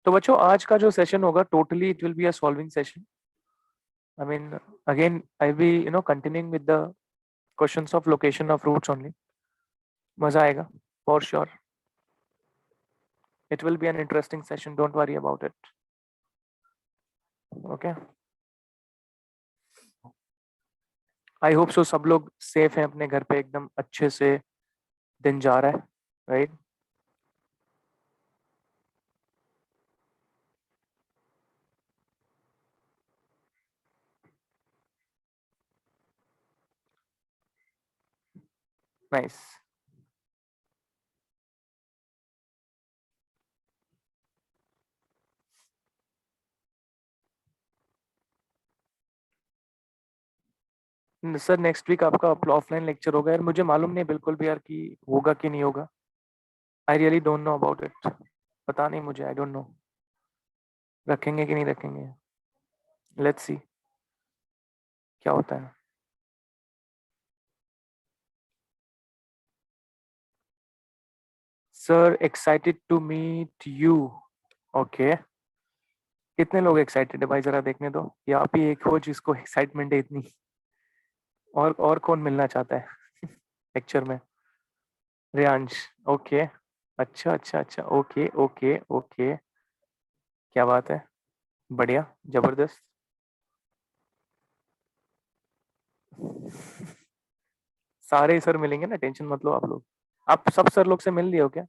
तो बच्चों आज का जो सेशन होगा totally it will be a solving session. I mean again I be continuing with the questions of location of roots only. मजा आएगा for sure. It will be an interesting session, don't worry about it. Okay. I hope so सब लोग safe हैं अपने घर पे, एकदम अच्छे से दिन जा रहा है. Right. Nice. Sir next week आपका ऑफलाइन लेक्चर होगा यार. मुझे मालूम नहीं बिल्कुल भी यार कि होगा कि नहीं होगा. I really don't know about it. पता नहीं मुझे. आई डोंट नो रखेंगे कि नहीं रखेंगे. लेट्स सी क्या होता है. Sir excited to meet you. Okay. कितने लोग एक्साइटेड है भाई, जरा देखने दो. या आप ही एक हो जिसको एक्साइटमेंट है इतनी. और कौन मिलना चाहता है लेक्चर में. रियांश. ओके. अच्छा अच्छा अच्छा. Okay okay okay. क्या बात है. बढ़िया. जबरदस्त. सारे सर मिलेंगे ना, टेंशन मत लो आप लोग. आप सब सर लोग से मिल लिए हो क्या.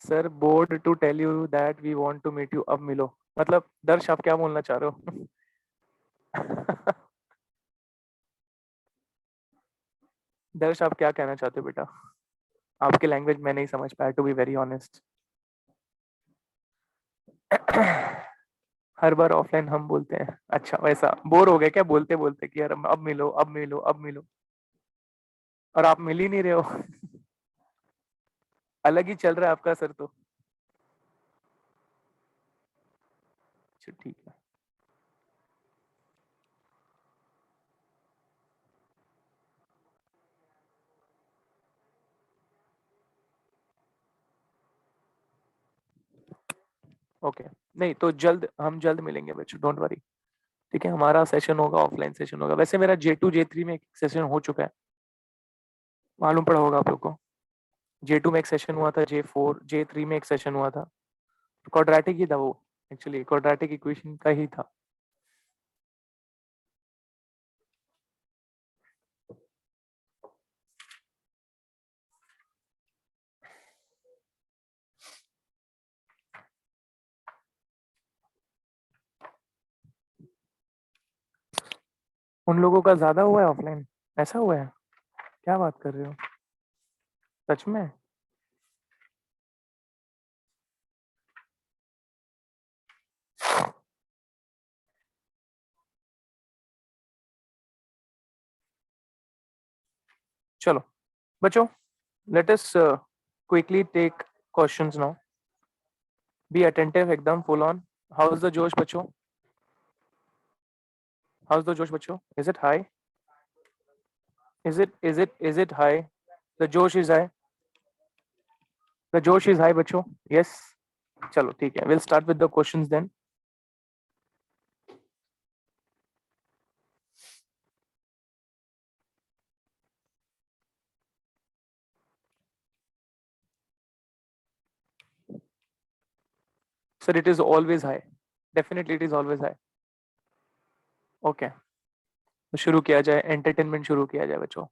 Sir bored to tell you that we want to meet you. अब मिलो. मतलब दर्श आप क्या बोलना चाह रहे हो. दर्श आप क्या कहना चाहते हो बेटा. आपकी लैंग्वेज मैं नहीं समझ पाया टू बी वेरी ऑनेस्ट. हर बार ऑफलाइन हम बोलते हैं. अच्छा वैसा बोर हो गए क्या बोलते बोलते कि यार अब मिलो अब मिलो अब मिलो. और आप मिल ही नहीं रहे हो. अलग ही चल रहा है आपका सर तो. अच्छा ठीक है. ओके. नहीं तो जल्द हम जल्द मिलेंगे बच्चों, डोंट वरी. ठीक है. हमारा सेशन होगा, ऑफलाइन सेशन होगा. वैसे मेरा J2 J3 में एक सेशन हो चुका है. मालूम पड़ा होगा आप लोग को. J2 में एक सेशन हुआ था, J3 में एक सेशन हुआ था. क्वाड्रेटिक ही था वो. एक्चुअली क्वाड्रेटिक इक्वेशन का ही था. उन लोगों का ज्यादा हुआ है ऑफलाइन. ऐसा हुआ है. क्या बात कर रहे हो. सच में. चलो बच्चों, let us quickly take questions now. Be attentive, एकदम full on. How's the जोश बच्चों. How's the जोश बच्चों. Is it high. Is it high. The जोश is high. The जोश is high बच्चों. Yes. चलो ठीक है. We'll start with the questions then. Sir, it is always high. Definitely it is always high. Okay. तो शुरू किया जाए. एंटरटेनमेंट शुरू किया जाए बच्चों.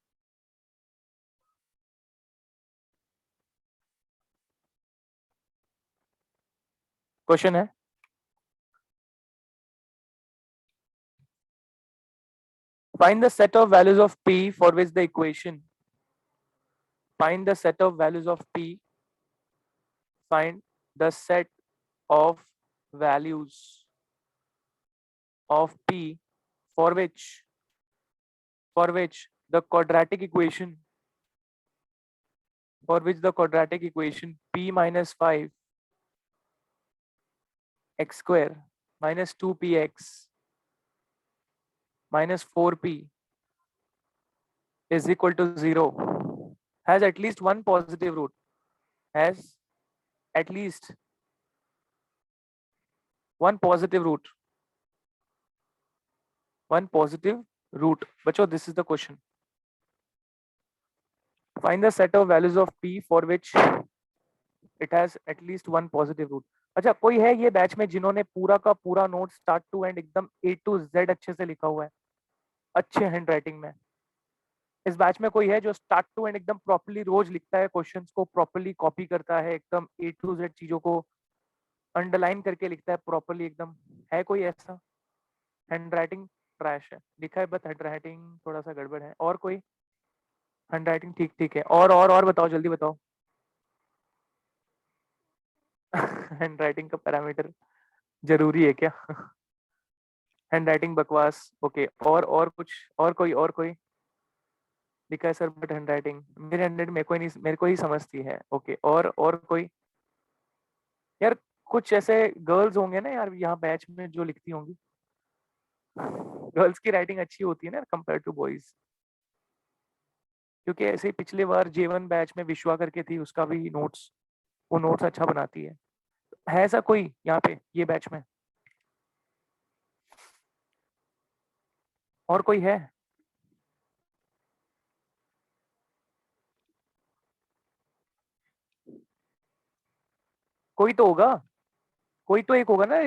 क्वेश्चन है. Find the set of values of p for which the equation. Find the set of values of p. Find the set of values of p for which the quadratic equation p minus 5 x square minus 2px minus 4p is equal to 0 has at least one positive root, has at least one positive root, one positive root. बच्चों, this is the question. Find the set of values of p for which it has at least one positive root. अच्छा, कोई है ये batch में जिन्होंने पूरा का पूरा नोट स्टार्ट टू एंड एकदम A to Z अच्छे से लिखा हुआ है, अच्छे हैंड राइटिंग में? इस बैच में कोई है जो स्टार्ट टू एंड एकदम प्रॉपर्ली रोज लिखता है, क्वेश्चंस को प्रॉपर्ली कॉपी करता है, एकदम A to Z चीजों को अंडरलाइन करके लिखता है प्रॉपर्ली एकदम? है कोई ऐसा? हैंड राइटिंग ट्रैश है, लिखा है बट हैंड राइटिंग थोड़ा सा गड़बड़ है। और कोई? हैंड राइटिंग ठीक ठीक है। और बताओ, जल्दी बताओ। हैंड राइटिंग का पैरामीटर जरूरी है क्या? हैंड राइटिंग बकवास, ओके। और कुछ? और कोई लिखा है सर बट हैंड राइटिंग, मेरे हैंड मेरे को ही नहीं, मेरे को ही समझती है, ओके। और कोई? यार कुछ ऐसे गर्ल्स होंगे ना यार यहाँ बैच में जो लिखती होंगी, गर्ल्स की राइटिंग अच्छी होती है ना कंपेयर टू बॉयज, क्योंकि ऐसे ही पिछले बार J1 बैच में विश्वा करके थी, उसका भी नोट्स, वो नोट्स अच्छा बनाती है ऐसा कोई यहाँ पे ये बैच में? और कोई है? कोई तो होगा, कोई तो एक होगा ना,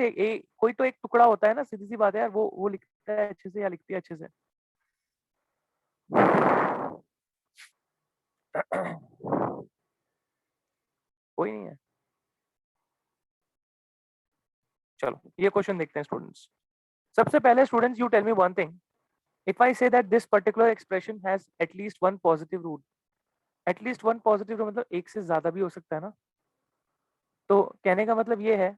कोई तो एक टुकड़ा होता है ना, सीधी सी बात है यार, वो लिखता है अच्छे से या लिखती है अच्छे से? कोई नहीं है। चलो ये क्वेश्चन देखते हैं स्टूडेंट्स। सबसे पहले students, you tell me one thing, if I say that this particular expression has at least one positive root, at least one positive root मतलब एक से ज्यादा भी हो सकता है ना? तो कहने का मतलब ये है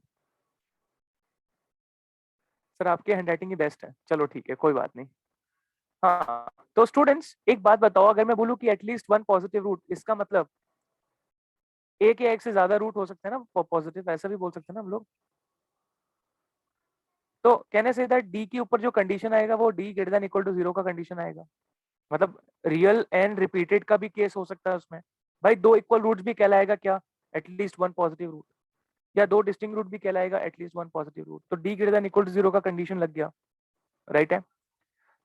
सर आपकी हैंडराइटिंग ही बेस्ट है, चलो ठीक है कोई बात नहीं। हाँ, तो स्टूडेंट्स एक बात बताओ, अगर मैं बोलूँ कि एटलीस्ट वन पॉजिटिव रूट, इसका मतलब एक या एक से ज्यादा रूट हो सकते हैं ना पॉजिटिव, ऐसा भी बोल सकते हैं ना हम लोग? तो कहने से दैट डी के ऊपर जो कंडीशन आएगा वो D greater than equal to 0 का कंडीशन आएगा, मतलब रियल एंड रिपीटेड का भी केस हो सकता है उसमें। भाई दो इक्वल रूट्स भी कहलाएगा क्या एटलीस्ट वन पॉजिटिव रूट, या दो डिस्टिंक्ट रूट भी कहलाएगा एटलीस्ट वन पॉजिटिव रूट? तो D greater than equal to 0 का कंडीशन लग गया, राइट है?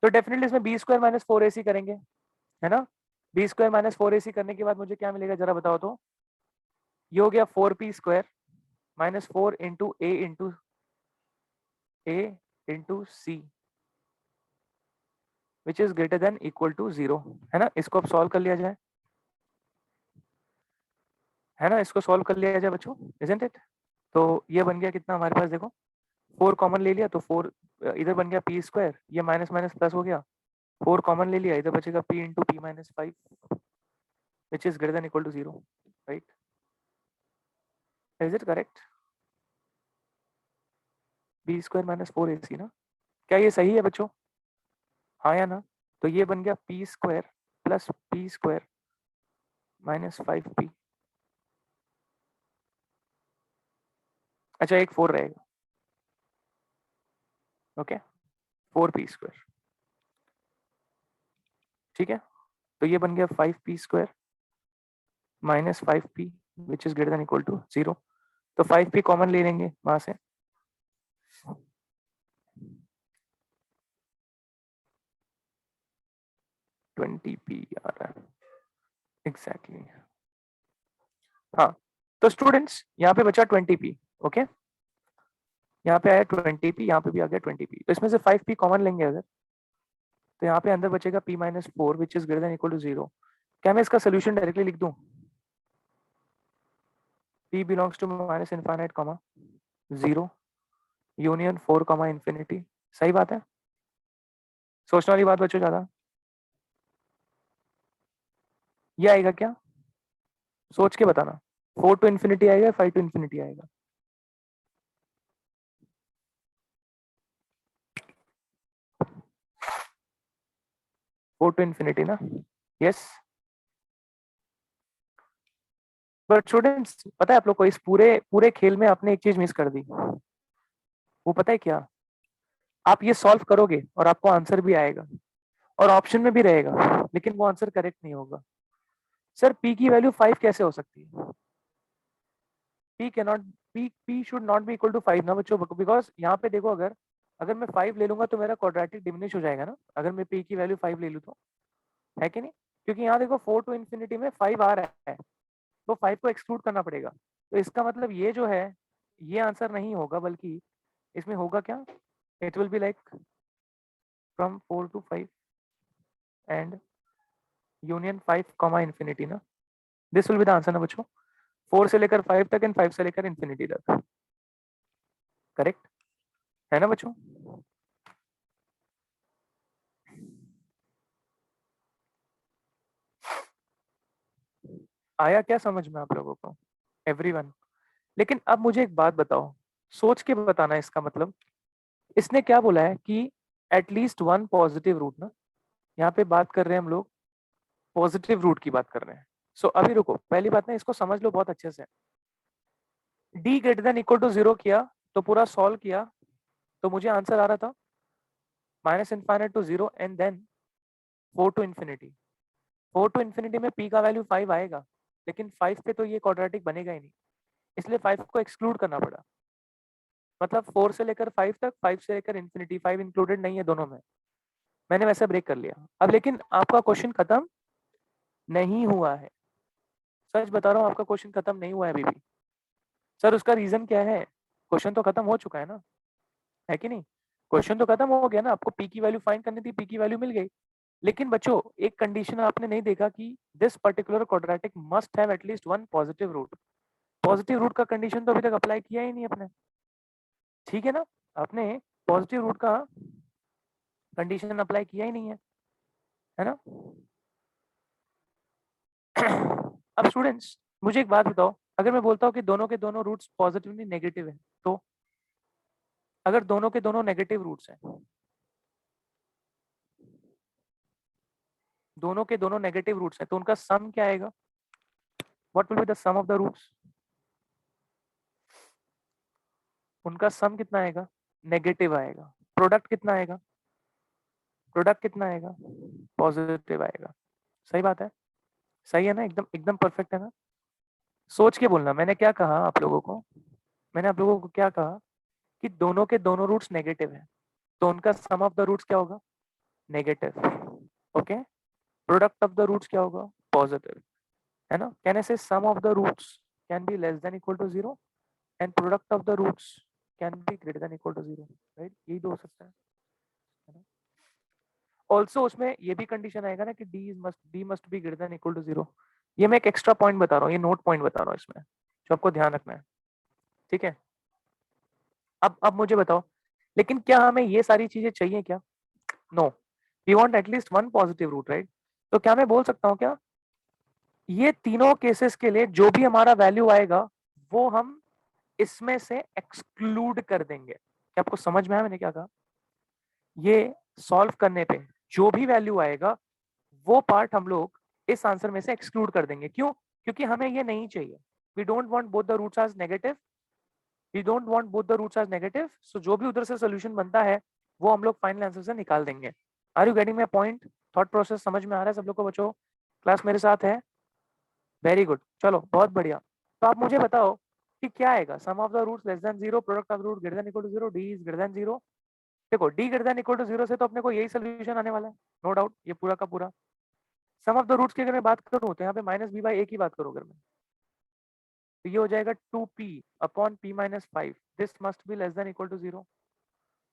तो डेफिनेटली इसमें बी स्क्वायर माइनस 4ac करेंगे, है ना? बी स्क्वायर माइनस 4ac करने के बाद मुझे क्या मिलेगा जरा बताओ तो? ये हो गया 4p square minus 4 into C which is greater than equal to 0, है ना? इसको अब सॉल्व कर लिया जाए, है ना? इसको सॉल्व कर लिया जाए बच्चों, इजंट इट? तो ये बन गया कितना हमारे पास, देखो 4 कॉमन ले लिया तो 4 इधर बन गया पी स्क्वायर, ये माइनस माइनस प्लस हो गया, 4 कॉमन ले लिया, इधर बचेगा p into P minus 5 which is greater than equal to 0, right? Is it correct? B square minus 4ac ना, क्या ये सही है बच्चों? हाँ या ना? तो ये बन गया P square plus P square minus 5p। अच्छा एक 4 रहेगा, ओके, 4p स्क्वायर, ठीक है? तो ये बन गया 5p square minus 5p which is greater than equal to 0। तो 5p कॉमन ले लेंगे वहां से, 20p आ रहा है एग्जैक्टली। हाँ, तो स्टूडेंट्स यहाँ पे बचा 20p, ओके? यहाँ पे आया 20p, यहाँ पे भी आ गया 20p, तो इसमें से 5p कॉमन लेंगे अगर, तो यहाँ पे अंदर बचेगा p minus 4 which is greater than equal to 0। क्या मैं इसका सोल्यूशन डायरेक्टली लिख दूं? p belongs to minus infinite comma 0 union 4 comma infinity, सही बात है? सोचने वाली बात बच्चों ज्यादा? ये आएगा क्या? सोच के बताना, 4 टू इन्फिनिटी आएगा, 5 टू इन्फिनिटी आएगा? 4 टू इन्फिनिटी ना, यस। बट स्टूडेंट्स पता है आप लोग को, इस पूरे पूरे खेल में आपने एक चीज मिस कर दी, वो पता है क्या? आप ये सॉल्व करोगे और आपको आंसर भी आएगा, और ऑप्शन में भी रहेगा, लेकिन वो आंसर करेक्ट नहीं होगा। सर पी की वैल्यू 5 कैसे हो सकती है? P cannot, P should not be equal to 5 ना बच्चों, बिकॉज यहाँ पे देखो, अगर अगर मैं 5 ले लूंगा तो मेरा क्वाड्रेटिक डिमिनिश हो जाएगा ना, अगर मैं पी की वैल्यू 5 ले लूँ तो, है कि नहीं? क्योंकि यहाँ देखो 4 टू इन्फिनिटी में 5 आ रहा है, तो 5 को एक्सक्लूड करना पड़ेगा। तो इसका मतलब ये जो है, ये आंसर नहीं होगा, बल्कि इसमें होगा क्या, it will be like from 4 to 5 and union 5 comma infinity ना, this will be the answer ना बच्चों, 4 से लेकर 5 तक एंड 5 से लेकर इन्फिनिटी तक। करेक्ट है ना बच्चों? आया क्या समझ में आप लोगों को, एवरीवन? लेकिन अब मुझे एक बात बताओ, सोच के बताना इसका मतलब, इसने क्या बोला है कि एटलीस्ट वन पॉजिटिव रूट ना, यहाँ पे बात कर रहे हैं हम लोग, पॉजिटिव रूट की बात कर रहे हैं। सो अभी रुको, पहली बात ना इसको समझ लो बहुत अच्छे से। D greater than equal to 0 किया तो पूरा सॉल्व किया, तो मुझे आंसर आ रहा था minus infinite to 0 and then 4 to infinity. 4 to infinity में पी का वैल्यू 5 आएगा, लेकिन 5 पे तो ये क्वाड्रेटिक बनेगा ही नहीं, इसलिए 5 को एक्सक्लूड करना पड़ा। मतलब 4 से लेकर 5 तक, 5 से लेकर इन्फिनिटी, 5 इंक्लूडेड नहीं है दोनों में, मैंने वैसे ब्रेक कर लिया। अब लेकिन आपका क्वेश्चन खत्म नहीं हुआ है, सच बता रहा हूँ, आपका क्वेश्चन खत्म नहीं हुआ है अभी भी। सर उसका रीजन क्या है? क्वेश्चन तो खत्म हो चुका है ना, है कि नहीं? क्वेश्चन तो खत्म हो गया ना, आपको पी की वैल्यू फाइंड करनी थी, पी की वैल्यू मिल गई। लेकिन बच्चों एक कंडीशन आपने नहीं देखा कि this particular quadratic must have at least one positive root. Positive root का कंडीशन तो अभी तक अप्लाई किया ही नहीं अपने, ठीक है ना? आपने पॉजिटिव रूट का कंडीशन अप्लाई किया ही नहीं है ना? अब स्टूडेंट्स मुझे एक बात बताओ, अगर मैं बोलता हूँ कि दोनों के दोनों रूट्स पॉजिटिव नहीं नेगेटिव है, तो अगर दोनों के दोनों नेगेटिव रूट्स हैं, दोनों के दोनों नेगेटिव रूट्स हैं, तो उनका सम क्या आएगा? What will be the sum of the roots? उनका सम कितना आएगा? नेगेटिव आएगा। प्रोडक्ट कितना आएगा? प्रोडक्ट कितना आएगा? पॉजिटिव आएगा। सही बात है, सही है ना? एकदम एकदम परफेक्ट है ना? सोच के बोलना, मैंने क्या कहा आप लोगों को, मैंने आप लोगों को क्या कहा कि दोनों के दोनों रूट्स नेगेटिव है, तो उनका सम ऑफ द रूट्स क्या होगा? Negative. Okay, product of the roots क्या होगा? पॉजिटिव, है ना? Can I say sum of the roots can be less than equal to 0 and product of the roots can be greater than equal to 0, right? यही दो हो सकता है ना? ऑल्सो उसमें ये भी कंडीशन आएगा ना कि D must be greater than equal to 0। ये मैं एक एक्स्ट्रा पॉइंट बता रहा हूँ, ये नोट पॉइंट बता रहा हूँ इसमें, जो आपको ध्यान रखना है, ठीक है? अब मुझे बताओ, लेकिन क्या हमें ये सारी चीजें चाहिए क्या? No, we want at least one positive root, right? तो क्या मैं बोल सकता हूँ क्या, ये तीनों केसेस के लिए जो भी हमारा वैल्यू आएगा वो हम इसमें से एक्सक्लूड कर देंगे। क्या आपको समझ में आया मैंने क्या कहा? ये सॉल्व करने पे जो भी वैल्यू आएगा वो पार्ट हम लोग इस आंसर में से एक्सक्लूड कर देंगे। क्यों? क्योंकि हमें ये नहीं चाहिए। We don't want both the roots as negative, we don't want both the roots as negative. So जो भी उधर से सोल्यूशन बनता है वो हम लोग फाइनल आंसर से निकाल देंगे। Are you getting my point? Thought process समझ में आ रहा है सब लोग को बच्चों? क्लास मेरे साथ है? वेरी गुड, चलो बहुत बढ़िया। तो आप मुझे बताओ कि क्या आएगा, sum of the roots less than 0, product of root greater than equal to 0, D is greater than 0। देखो D greater than equal to 0 से तो अपने को यही सोल्यूशन आने वाला है, नो डाउट, ये पूरा का पूरा। सम ऑफ द रूट्स की अगर मैं बात करूं तो यहाँ पे माइनस बी बाई ए की बात करूं अगर मैं, तो ये हो जाएगा 2p upon p minus 5, this must be less than equal to 0,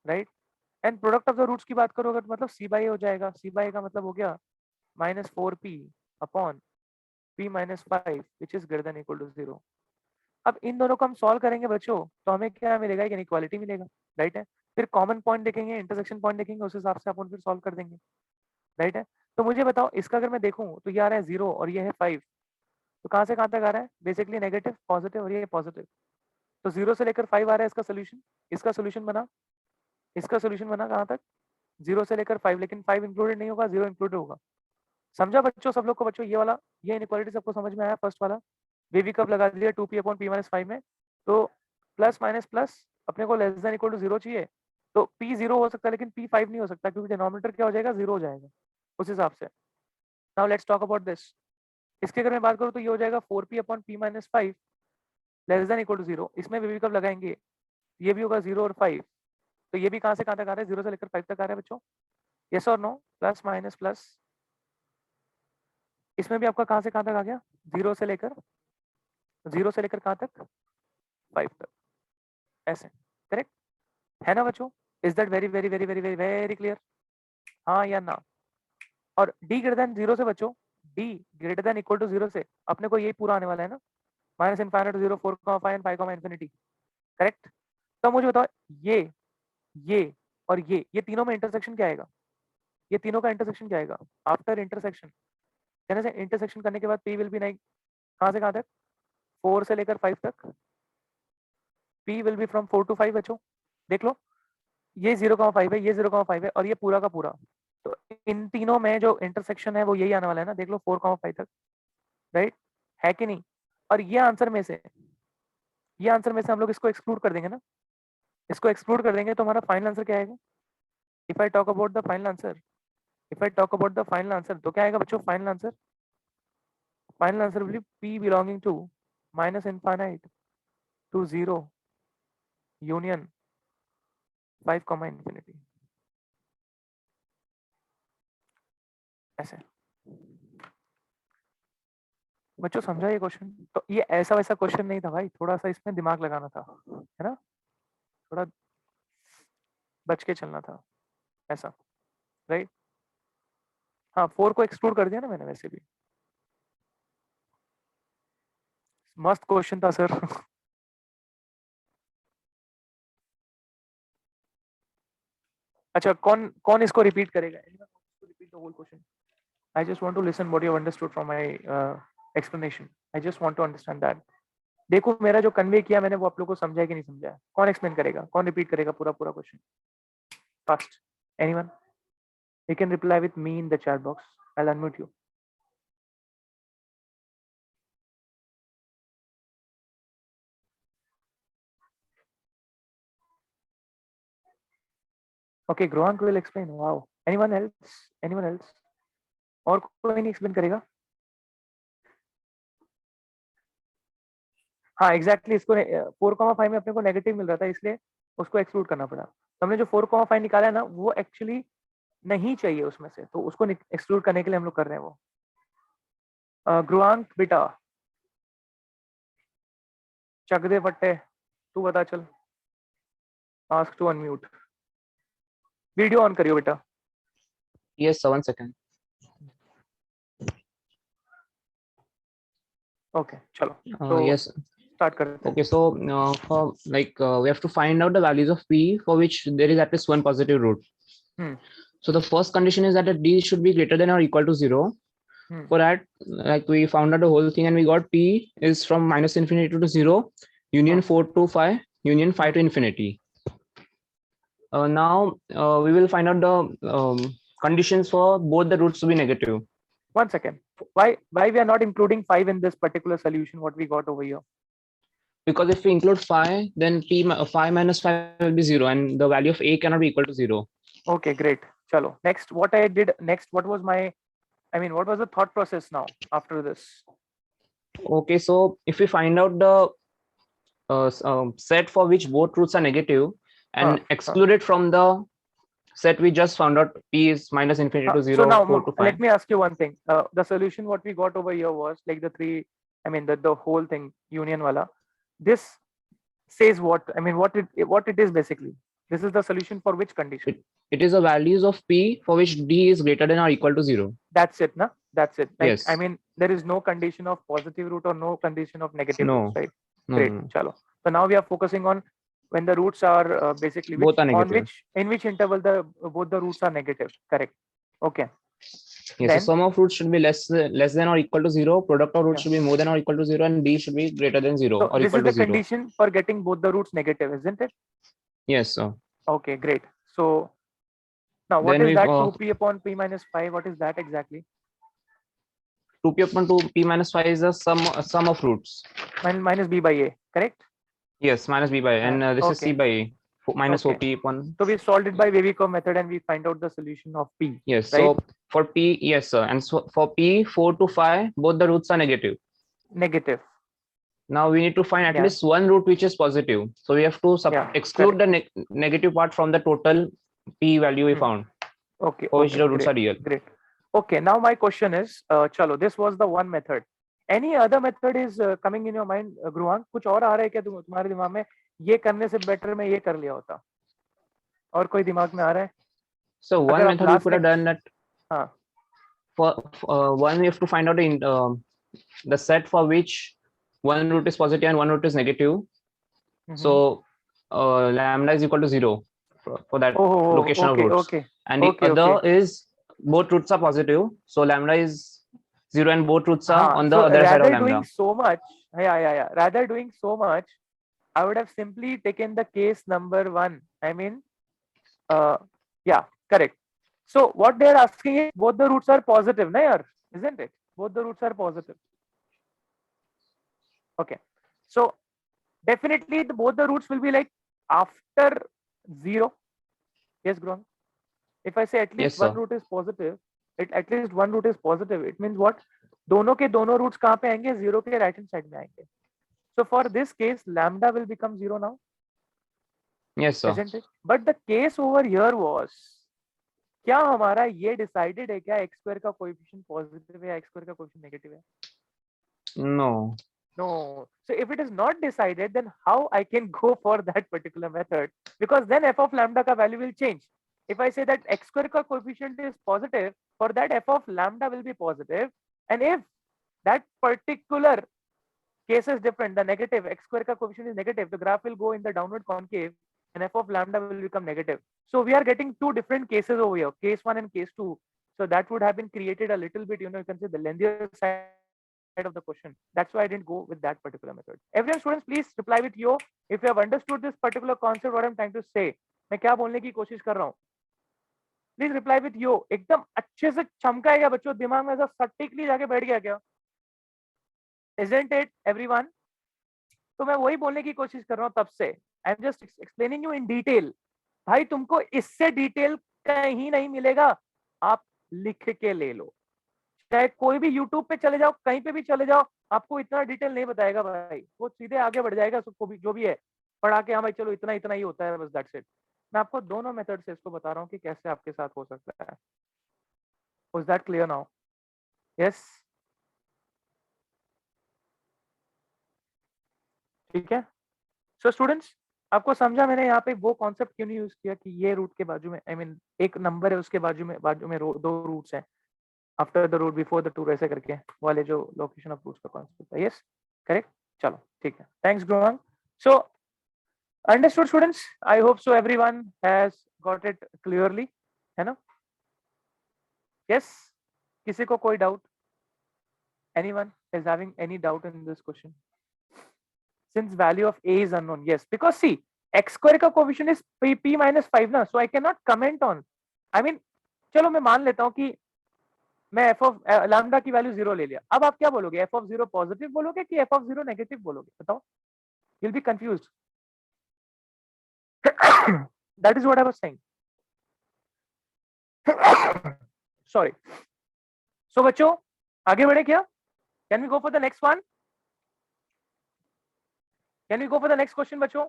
right? And product of the roots की बात करो अगर, मतलब c बाई ए हो जाएगा, c बाई ए का मतलब हो गया minus 4p upon p minus 5 which is greater than equal to 0। अब इन दोनों को हम सॉल्व करेंगे बच्चों, तो हमें क्या मिलेगा? एक इनइक्वालिटी मिलेगा, राइट है? फिर कॉमन पॉइंट देखेंगे, इंटरसेक्शन पॉइंट देखेंगे, उस हिसाब से अपन फिर सॉल्व कर देंगे, राइट है? तो मुझे बताओ, इसका अगर मैं देखूं तो ये आ रहा है 0 और ये है 5, तो कहाँ से कहाँ तक आ रहा है? बेसिकली नेगेटिव, पॉजिटिव और ये पॉजिटिव। तो 0 से लेकर 5 आ रहा है इसका सोल्यूशन, इसका सोल्यूशन बना, इसका सोल्यूशन बना कहाँ तक? 0 से लेकर 5, लेकिन 5 इंक्लूडेड नहीं होगा, 0 इंक्लूडेड होगा। समझा बच्चों सब लोग को? बच्चों ये वाला, ये इनइक्वालिटी सबको समझ में आया? फर्स्ट वाला वी कब लगा दिया 2p अपॉन p माइनस 5 में, तो प्लस माइनस प्लस अपने को लेस देन इक्वल टू 0 चाहिए, तो p 0 हो सकता है लेकिन p 5 नहीं हो सकता, क्योंकि डिनोमिनेटर क्या हो जाएगा? 0 हो जाएगा। उस हिसाब से। Now let's talk about this. इसके अगर मैं बात करूँ तो ये हो जाएगा 4p upon p minus 5 less than equal to 0। इसमें भी कब लगाएंगे, ये भी होगा 0 और 5, तो ये भी कहाँ से कहाँ तक आ रहा है, 0 से लेकर 5 तक आ रहा है बच्चों, यस और नो, प्लस माइनस प्लस। इसमें भी आपका कहाँ से कहाँ तक आ गया, 0 से लेकर कहाँ तक, 5 तक, ऐसे, करेक्ट है ना बच्चों? Is that very very very very very very clear, हाँ या ना? और d ग्रेटर देन 0 से बच्चों, d greater than equal to 0 से अपने को यही पूरा आने वाला है ना, minus infinite to 0, 4,5 and 5, infinity, correct? तो मुझे बताओ ये और ये तीनों में इंटरसेक्शन क्या आएगा, ये तीनों का इंटरसेक्शन क्या आएगा आफ्टर इंटरसेक्शन, कहने से इंटरसेक्शन करने के बाद p विल बी नाइन, कहाँ से कहाँ तक, 4 से लेकर 5 तक, p will be from 4 to 5 बच्चों, देख लो, ये 0,5 है, ये 0,5 है, और ये पूरा का पूरा, तो इन तीनों में जो इंटरसेक्शन है वो यही आने वाला है ना, देख लो 4,5 तक, राइट है कि नहीं? और ये आंसर में से हम लोग इसको एक्सक्लूड कर देंगे ना, इसको एक्सक्लूड कर देंगे तो हमारा फाइनल आंसर क्या आएगा? If I talk about the final answer, तो क्या आएगा बच्चों final answer? Final answer will be p belonging to minus infinite to 0 union 5, infinity, ऐसे। बच्चों समझा ये क्वेश्चन? तो ये ऐसा वैसा क्वेश्चन नहीं था भाई, थोड़ा सा इसमें दिमाग लगाना था, है ना, थोड़ा बच के चलना था, ऐसा, राइट? हाँ 4 को एक्सक्लूड कर दिया ना मैंने वैसे भी, मस्त क्वेश्चन था सर। अच्छा कौन कौन इसको रिपीट करेगा, repeat the whole question, I just want to listen what you understood from my explanation, I just want to understand that. देखो मेरा जो कन्वे किया मैंने वो आप लोगों को समझा है कि नहीं समझा है, कौन एक्सप्लेन करेगा, कौन रिपीट करेगा पूरा पूरा question fast, anyone? You can reply with me in the chat box. I'll unmute you. Okay, Grohank will explain. Wow. Anyone else? Anyone else? और कोई नहीं एक्सप्लेन करेगा? हाँ एग्जैक्टली इसको 4,5 में अपने को नेगेटिव मिल रहा था इसलिए उसको एक्सक्लूड करना पड़ा। तो हमने जो 4,5 निकाला है ना वो एक्चुअली नहीं चाहिए उसमें से, तो उसको एक्सक्लूड करने के लिए हम लोग कर रहे हैं वो। ग्रुआंक बेटा चक दे फट्टे, तू बता चल, ask to unmute, video on करियो बेटा। Yes, sir, 1 second. ओके चलो तो Yes. स्टार्ट करते हैं। Okay, so for we have to find out the values of p for which there is at least one positive root. So the first condition is that the d should be greater than or equal to 0. For that, like we found out the whole thing and we got p is from minus infinity to 0, union 4 to 5, union 5 to infinity. Now we will find out the conditions for both the roots to be negative. 1 second. Why we are not including 5 in this particular solution? What we got over here? Because if we include 5, then 5 minus 5 will be 0, and the value of a cannot be equal to 0. Okay, great. Chalo. Next, what I did next, what was my, I mean, what was the thought process now after this? Okay, so if we find out the set for which both roots are negative and exclude it from the set we just found out, p is minus infinity to 0, so now 4 to 5. let me ask you one thing. The solution what we got over here was like the three, I mean the whole thing union wala. This says what, I mean what it is basically. This is the solution for which condition? It is the values of p for which d is greater than or equal to 0. That's it, na? That's it. Like, yes. I mean there is no condition of positive root or no condition of negative no. roots, right? No, Great. no. Chalo. So now we are focusing on when the roots are basically both are on negative. in which interval both the roots are negative. Correct. Okay. Yes, Then, so sum of roots should be less than or equal to 0. Product of roots should be more than or equal to 0, and d should be greater than 0 so or this equal is to the 0. condition for getting both the roots negative, isn't it? Yes, sir. Okay, great. So now what Then is that 2p upon p minus 5? What is that exactly? 2p upon 2p minus 5 is the sum of roots. Minus b by a, correct? Yes, minus b by a, and this is c by a. minus Okay. 4p upon. So we solved it by Waveykov method and we find out the solution of p. Yes. Right? So for p, yes, sir. And so for p, 4 to 5, both the roots are negative. Negative. Now we need to find at Yeah. least one root which is positive. So we have to Yeah, exclude the negative part from the total p value we found. Okay. For which Okay. the roots Great. are real. Great. Okay. Now my question is, chalo, this was the one method. Any other method is coming in your mind, Gruhan? कुछ और आ रहा है क्या तुम्हारे दिमाग में? ये करने से better मैं ये कर लिया होता. और कोई दिमाग में आ रहा है? So one अगर आप method we last could have done that. हाँ. For one, we have to find out the set for which one root is positive and one root is negative. So lambda is equal to 0 for that location of roots. Okay. And the other is both roots are positive. So lambda is 0 and both roots are on the other side of lambda. Doing so much, yeah. Rather doing so much, I would have simply taken the case number 1. I mean, yeah, correct. So what they are asking is both the roots are positive, na yaar? Isn't it? Both the roots are positive. Okay. So definitely both the roots will be like after 0. Yes, Grong. If I say at least one root is positive, at least one root is positive, it means what? दोनों के दोनों roots कहाँ पे आएंगे? 0 के right hand side में आएंगे. So for this case, lambda will become 0 now. Yes, sir. Isn't it? But the case over here was, क्या हमारा ये decided है क्या x square का coefficient positive है या x square का coefficient negative है? No. No. So if it is not decided, then how I can go for that particular method? Because then f of lambda ka value will change. If I say that x square ka coefficient is positive, for that f of lambda will be positive. And if that particular case is different, the negative x square ka coefficient is negative, the graph will go in the downward concave and f of lambda will become negative. So we are getting two different cases over here, case 1 and case 2. So that would have been created a little bit, you can say the lengthier side of the question. That's why I didn't go with that particular method. Everyone, students, please reply with yo if you have understood this particular concept, what I'm trying to say. मैं क्या बोलने की कोशिश कर रहा हूँ? Please reply with yo. एकदम अच्छे से चमका है क्या बच्चों? दिमाग में ऐसा सटीकली जाके बैठ गया क्या? Isn't it, everyone? तो मैं वही बोलने की कोशिश कर रहा हूँ तब से. I'm just explaining you in detail. भाई तुमको इससे डिटेल कहीं नहीं मिलेगा. आप लिख के ले लो. चाहे कोई भी YouTube पे चले जाओ, कहीं पे भी चले जाओ, आपको इतना डिटेल नहीं बताएगा भाई. वो सीधे आगे बढ़ जाएगा, सबको भी जो भी है पढ़ा के, हाँ भाई चलो इतना ही होता है बस, दैट्स इट. मैं आपको दोनों मेथड से इसको बता रहा हूँ कि कैसे आपके साथ हो सकता है. Was that clear now? Yes. ठीक है. So students, आपको समझा मैंने यहाँ पे वो कॉन्सेप्ट क्यों नहीं यूज किया कि ये रूट के बाजू में, I mean, एक नंबर है उसके बाजू में दो रूट्स हैं. After the root before the टूर, ऐसे करके वाले जो लोकेशन ऑफ रूट्स का कॉन्सेप्ट है. Yes, correct. चलो ठीक है. Thanks Grohan. So understood students, I hope so everyone has got it clearly, है ना? यस. किसी को कोई doubt? Anyone is having any doubt in this question? Since value of a is unknown, yes, because see, x square का coefficient is p minus 5 ना, so I cannot comment on. I mean, चलो मैं मान लेता हूँ कि मैं F of lambda की वैल्यू 0 ले लिया. अब आप क्या बोलोगे? एफ ऑफ 0 पॉजिटिव बोलोगे कि एफ ऑफ 0 नेगेटिव बोलोगे? बताओ. You'll be confused. That is what I was saying. Sorry. So बच्चों, आगे बढ़े क्या? Can we go for the next one? Can we go for the next question बच्चों?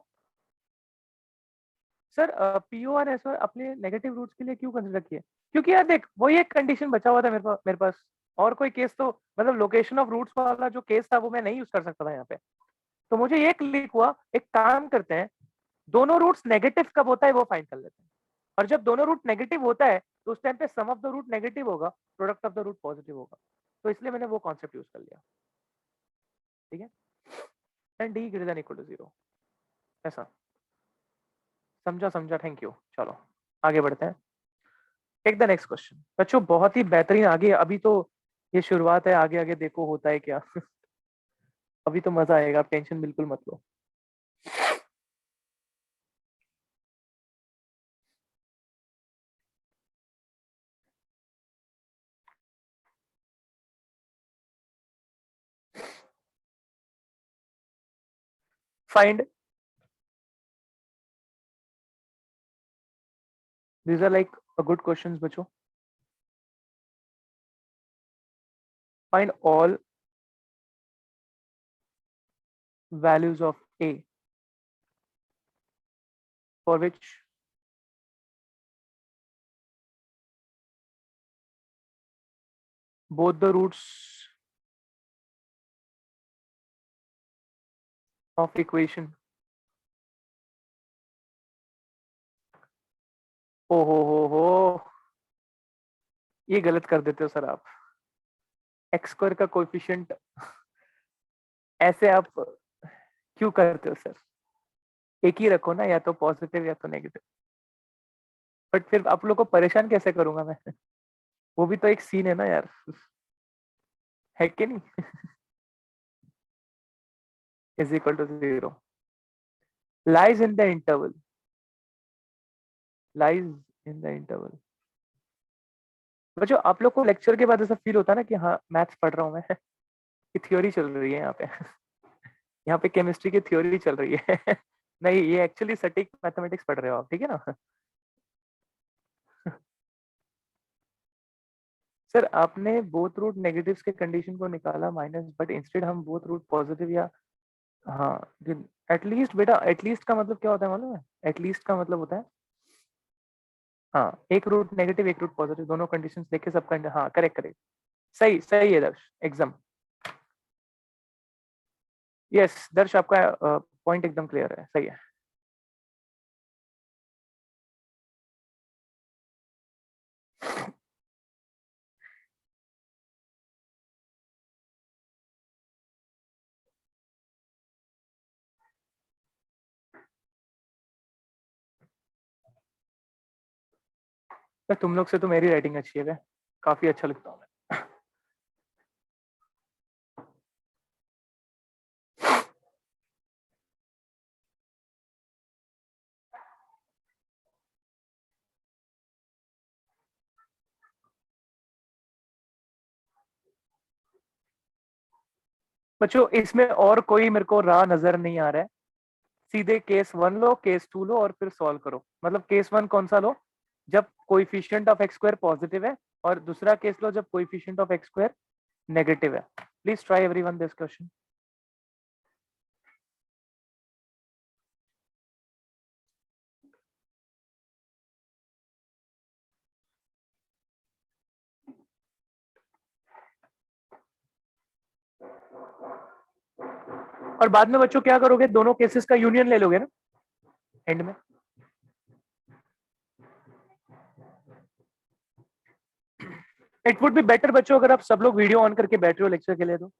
Sir PO और एसओ अपने negative roots के लिए क्यों कंसीडर किए? क्योंकि यार देख, वही एक कंडीशन बचा हुआ था मेरे पास. और कोई केस तो, मतलब लोकेशन ऑफ रूट्स वाला जो केस था वो मैं नहीं यूज कर सकता था यहाँ पे. तो मुझे ये क्लिक हुआ, एक काम करते हैं, दोनों रूट्स नेगेटिव कब होता है वो फाइंड कर लेते हैं. और जब दोनों रूट नेगेटिव होता है तो उस टाइम पे sum of the root negative होगा, product of the root positive होगा. तो इसलिए मैंने वो कॉन्सेप्ट यूज कर लिया. ठीक है. And D greater than equal to 0, ऐसा समझा. Thank you. चलो आगे बढ़ते हैं. Take the next question. बच्चों बहुत ही बेहतरीन. आगे अभी तो ये शुरुआत है, आगे आगे देखो होता है क्या. अभी तो मजा आएगा, आप टेंशन बिल्कुल मत लो. find These are like a good questions, बच्चों. Find all values of a for which both the roots of equation. ओ हो, ये गलत कर देते हो सर आप. एक्स स्क्वायर का कोएफिशिएंट ऐसे आप क्यों करते हो सर? एक ही रखो ना, या तो पॉजिटिव या तो नेगेटिव. बट फिर आप लोग को परेशान कैसे करूंगा मैं? वो भी तो एक सीन है ना यार, है कि नहीं? Is equal to 0 lies in the interval, lies in the interval. बच्चों आप लोग को लेक्चर के बाद ऐसा फील होता है ना कि हाँ मैथ्स पढ़ रहा हूँ मैं, कि थ्योरी चल रही है यहाँ पे. यहाँ पे केमिस्ट्री की थ्योरी चल रही है. नहीं, ये एक्चुअली सटीक मैथमेटिक्स पढ़ रहे हो आप, ठीक है ना? सर आपने बोथ रूट नेगेटिव्स के कंडीशन को निकाला माइनस, बट इंस्टेड हम बोथ रूट पॉजिटिव या हाँ एटलीस्ट. बेटा एटलीस्ट का मतलब क्या होता है मालूम है? एटलीस्ट का मतलब होता है हाँ एक रूट नेगेटिव एक रूट पॉजिटिव, दोनों कंडीशंस देखे सब हाँ करेक्ट करेक्ट. सही सही है दर्श, एकदम. यस दर्श, आपका पॉइंट एकदम क्लियर है, सही है. तो तुम लोग से तो मेरी राइटिंग अच्छी है, काफी अच्छा लिखता हूँ मैं. बच्चों इसमें और कोई मेरे को राह नजर नहीं आ रहा है. सीधे केस 1 लो, केस 2 लो और फिर सॉल्व करो. मतलब केस 1 कौन सा लो? जब coefficient of X square positive है, और दूसरा केस लो जब coefficient of X square negative है. Please try everyone this question. और बाद में बच्चों क्या करोगे? दोनों केसेस का यूनियन ले लोगे ना एंड में. इट वुड बी बेटर बच्चों अगर आप सब लोग वीडियो ऑन करके बैठ रहे हो लेक्चर के लिए, तो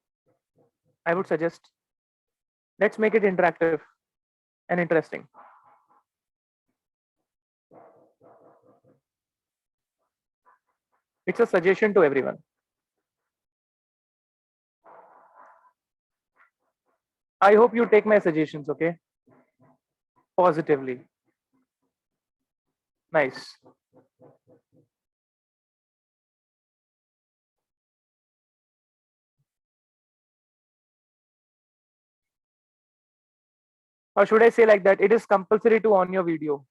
I would suggest let's make it interactive and interesting. It's a suggestion to everyone. I hope you take my suggestions, okay? Positively. Nice. Or should I say like that? It is compulsory to on your video.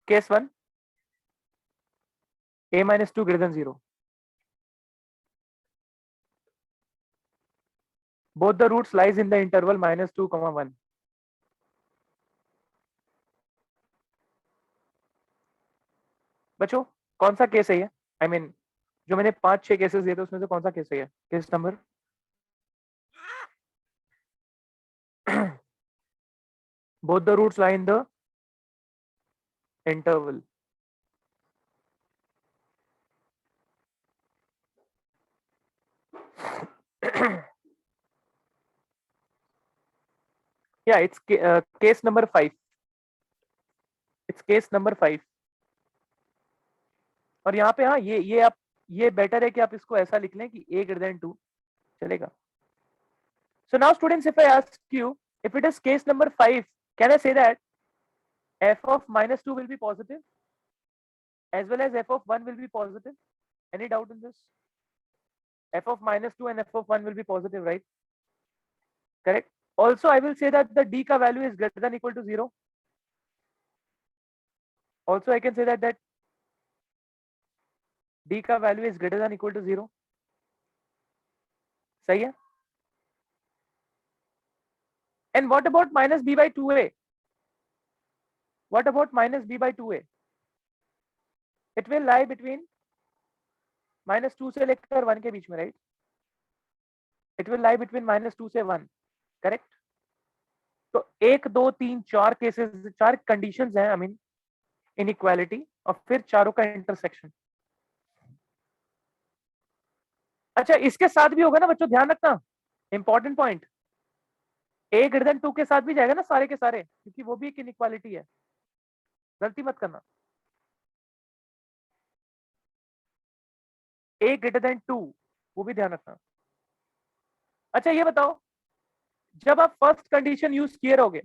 Case 1, a minus 2 greater than 0. Both the roots lies in the interval minus 2, 1. बच्चों कौन सा case है ये? I mean जो मैंने 5-6 cases दिए थे उसमें से कौन सा केस है ये? Case number both the roots lie in the interval. Yeah, it's case number 5. It's case number 5. और यहाँ पे हाँ ये आप ये बेटर है कि आप इसको ऐसा लिख लें कि a greater than 2 चलेगा. So now students, if I ask you, if it is case number 5, can I say that f of minus 2 will be positive as well as f of 1 will be positive? Any doubt in this? F of minus 2 and f of 1 will be positive, right? Correct. Also, I will say that the d ka value is greater than equal to 0. Also, I can say that d का value is greater than equal to 0. सही है? And what about minus b by 2a? What about minus b by 2a? It will lie between minus 2 से लेकर 1 के बीच में, right? It will lie between minus 2 से 1, correct? तो 1, 2, 3, 4 cases, 4 conditions हैं, I mean inequality, और फिर चारों का इंटरसेक्शन. अच्छा, इसके साथ भी होगा ना बच्चों, ध्यान रखना, important point. a greater then 2 के साथ भी जाएगा ना सारे के सारे, क्योंकि वो भी एक इनइक्वालिटी है. गलती मत करना. a ग्रेटर देन 2 वो भी ध्यान रखना. अच्छा ये बताओ, जब आप फर्स्ट कंडीशन यूज किए रहोगे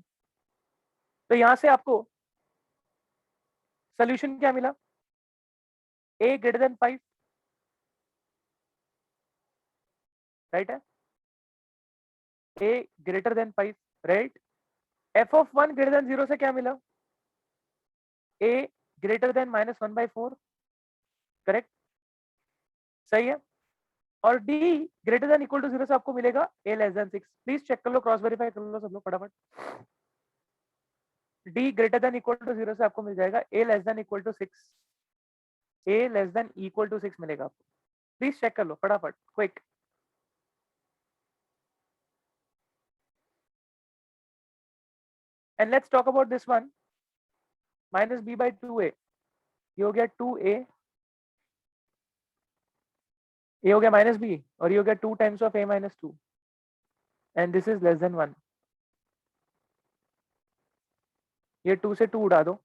तो यहां से आपको सोल्यूशन क्या मिला? a ग्रेटर देन 5, राइट है? a greater than 5, right? f of 1 greater than 0 से क्या मिला? a greater than -1/4, correct? सही है. और d greater than equal to 0 से आपको मिलेगा a less than 6. Please check कर लो, क्रॉस वेरीफाई कर लो सब लोग फटाफट. d greater than equal to 0 से आपको मिल जाएगा a less than equal to 6. a less than equal to 6 मिलेगा आपको. प्लीज चेक कर लो फटाफट, quick. And let's talk about this one, minus b by 2a. ये हो गया 2a, ये हो गया माइनस b, और ये हो गया 2 times of a minus 2, and this is less than 1. ये 2 से 2 उड़ा दो,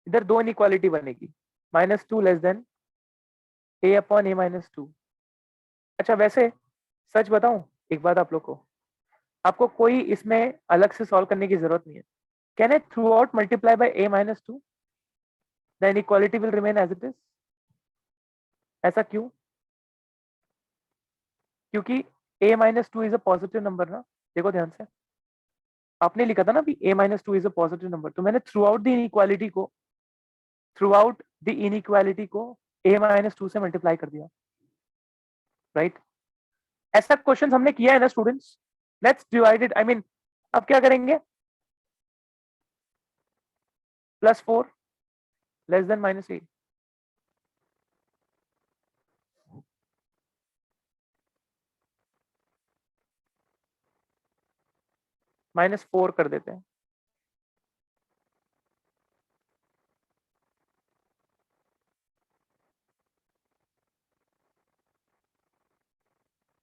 इधर दो इनइक्वालिटी बनेगी, -2 less than a upon a minus 2. अच्छा वैसे सच बताऊं एक बात आप लोग को, आपको कोई इसमें अलग से सॉल्व करने की जरूरत नहीं है. Can I throughout multiply by a minus 2, the inequality will remain as it is. ऐसा क्यों? क्योंकि a minus 2 is a positive number ना. देखो ध्यान से, आपने लिखा था ना भी a minus 2 is a positive number, तो मैंने थ्रू आउट द इनइक्वालिटी को a माइनस 2 से मल्टीप्लाई कर दिया, राइट? ऐसा क्वेश्चन हमने किया है ना students. Let's divide it, I mean अब क्या करेंगे? +4 लेस देन -8. -4 कर देते हैं.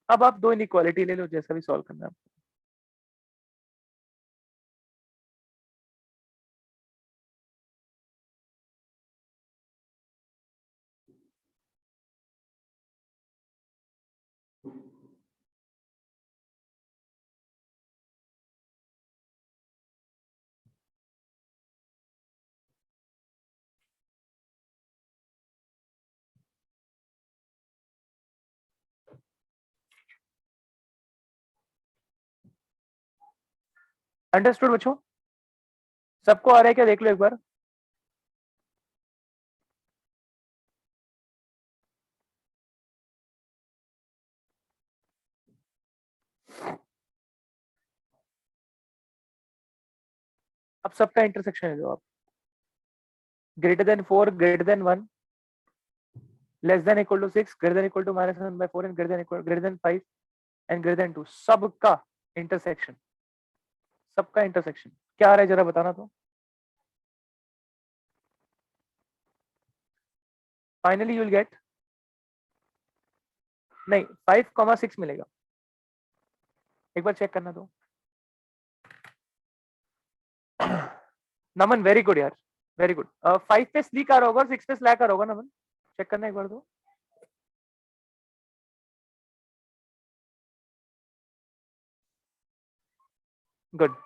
अब आप दो इनइक्वालिटी ले लो, जैसा भी सॉल्व करना है. अंडरस्टूड बच्चों? सबको आ रहा है क्या? देख लो एक बार. सबका इंटरसेक्शन ले लो आप. Greater than 4, greater than 1, less than equal to 6, greater than equal to minus 1 by 4, and greater than 5 and greater than 2. सबका इंटरसेक्शन. सबका इंटरसेक्शन क्या आ रहा है जरा बताना तो. फाइनली यूल गेट, नहीं 5,6 मिलेगा. एक बार चेक करना दो. नमन वेरी गुड यार, वेरी गुड. 5 पे स्लीक आ रहा होगा, 6 पे स्लैक आ रहा होगा. नमन चेक करना एक बार दो. गुड.